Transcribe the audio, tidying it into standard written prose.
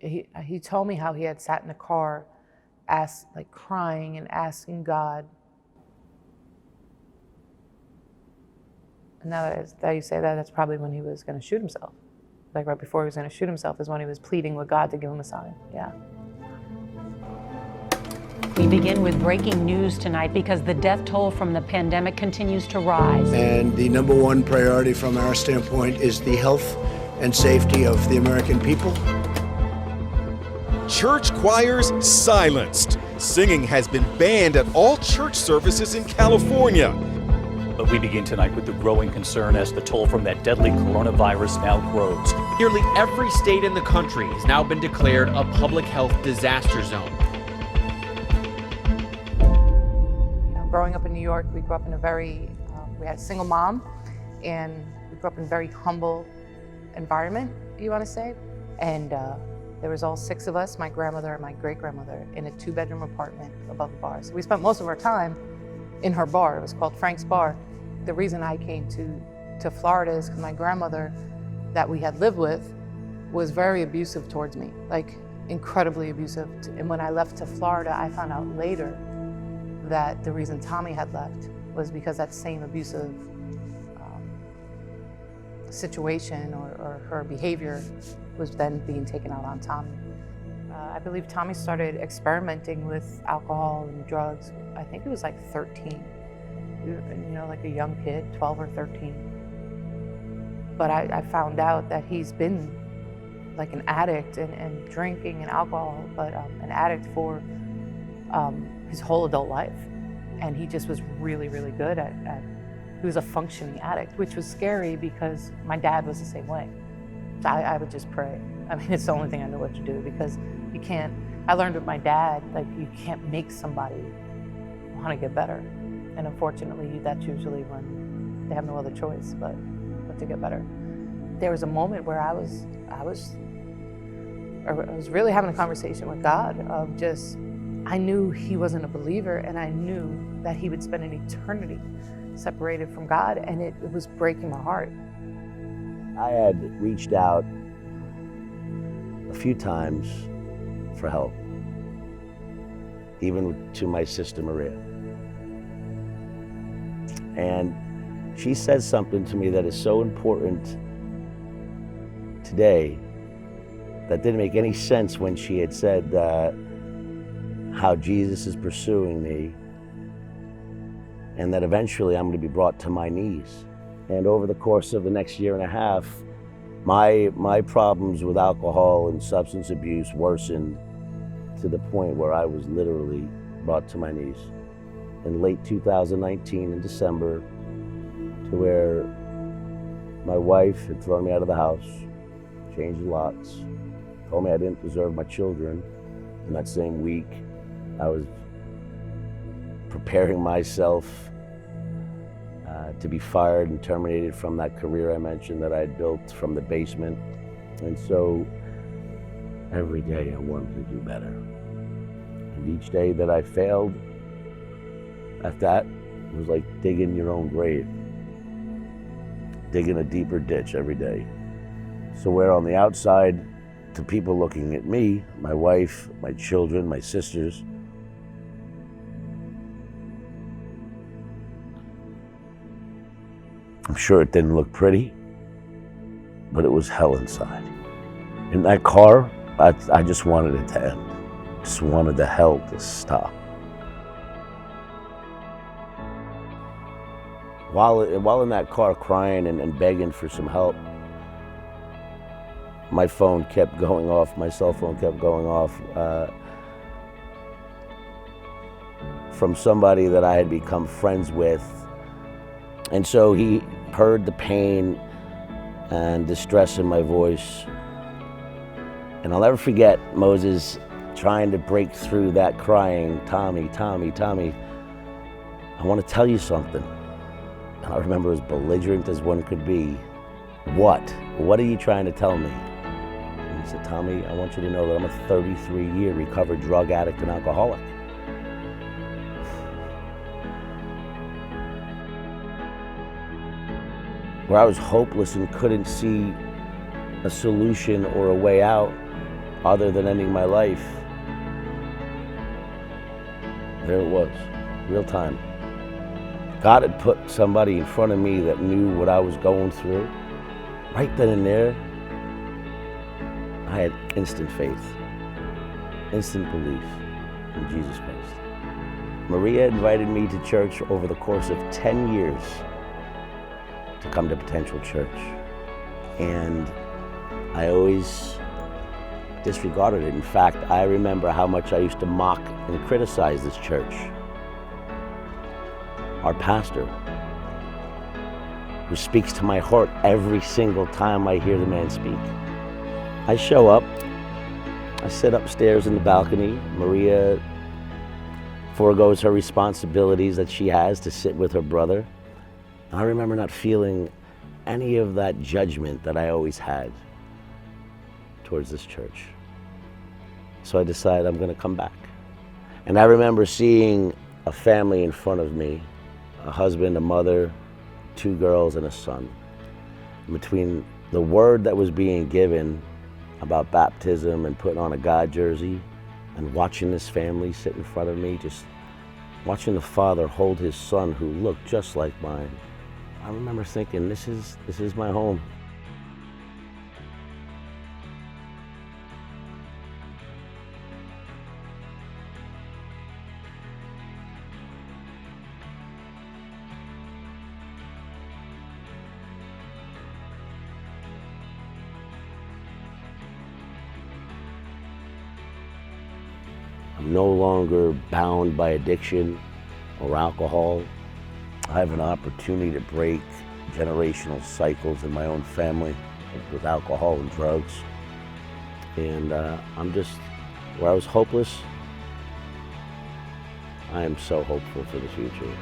he told me how he had sat in the car, like crying and asking God. And now that you say that, that's probably when he was going to shoot himself. Like right before he was going to shoot himself is when he was pleading with God to give him a sign. Yeah. We begin with breaking news tonight because the death toll from the pandemic continues to rise. And the number one priority from our standpoint is the health and safety of the American people. Church choirs silenced. Singing has been banned at all church services in California. But we begin tonight with the growing concern as the toll from that deadly coronavirus now grows. Nearly every state in the country has now been declared a public health disaster zone. Growing up in New York, we grew up in we had a single mom, and we grew up in a very humble environment, you want to say. And there was all 6 of us, my grandmother and my great-grandmother, in a 2-bedroom apartment above the bar. So we spent most of our time in her bar. It was called Frank's Bar. The reason I came to Florida is because my grandmother that we had lived with was very abusive towards me, like incredibly abusive. And when I left to Florida, I found out later that the reason Tommy had left was because that same abusive situation or her behavior was then being taken out on Tommy. I believe Tommy started experimenting with alcohol and drugs. I think it was like 13, like a young kid, 12 or 13. But I found out that he's been like an addict and drinking and alcohol, but an addict for his whole adult life. And he just was really, really good at he was a functioning addict, which was scary because my dad was the same way. So I would just pray. I mean, it's the only thing I know what to do, because you can't, I learned with my dad, like you can't make somebody want to get better. And unfortunately, that's usually when they have no other choice but to get better. There was a moment where I was really having a conversation with God of just, I knew he wasn't a believer, and I knew that he would spend an eternity separated from God, and it was breaking my heart. I had reached out a few times for help, even to my sister Maria. And she said something to me that is so important today that didn't make any sense when she had said how Jesus is pursuing me, and that eventually I'm going to be brought to my knees. And over the course of the next year and a half, my problems with alcohol and substance abuse worsened to the point where I was literally brought to my knees. In late 2019, in December, to where my wife had thrown me out of the house, changed the locks, told me I didn't deserve my children. In that same week, I was preparing myself to be fired and terminated from that career I mentioned that I had built from the basement. And so every day I wanted to do better. And each day that I failed at that, it was like digging your own grave, digging a deeper ditch every day. So where on the outside, to people looking at me, my wife, my children, my sisters, I'm sure it didn't look pretty, but it was hell inside. In that car, I just wanted it to end. Just wanted the hell to stop. While in that car crying and begging for some help, my phone kept going off, my cell phone kept going off from somebody that I had become friends with. And so he heard the pain and distress in my voice. And I'll never forget Moses trying to break through that crying, "Tommy, Tommy, Tommy, I want to tell you something." And I remember as belligerent as one could be. What? What are you trying to tell me? And he said, "Tommy, I want you to know that I'm a 33-year recovered drug addict and alcoholic." Where I was hopeless and couldn't see a solution or a way out, other than ending my life, there it was, real time. God had put somebody in front of me that knew what I was going through. Right then and there, I had instant faith, instant belief in Jesus Christ. Maria invited me to church over the course of 10 years to come to Potential Church. And I always disregarded it. In fact, I remember how much I used to mock and criticize this church. Our pastor, who speaks to my heart every single time I hear the man speak. I show up, I sit upstairs in the balcony. Maria foregoes her responsibilities that she has to sit with her brother. I remember not feeling any of that judgment that I always had towards this church. So I decided I'm gonna come back. And I remember seeing a family in front of me, a husband, a mother, 2 girls and a son. Between the word that was being given about baptism and putting on a God jersey and watching this family sit in front of me, just watching the father hold his son who looked just like mine, I remember thinking, this is my home. I'm no longer bound by addiction or alcohol. I have an opportunity to break generational cycles in my own family with alcohol and drugs. And I'm just, where I was hopeless, I am so hopeful for the future.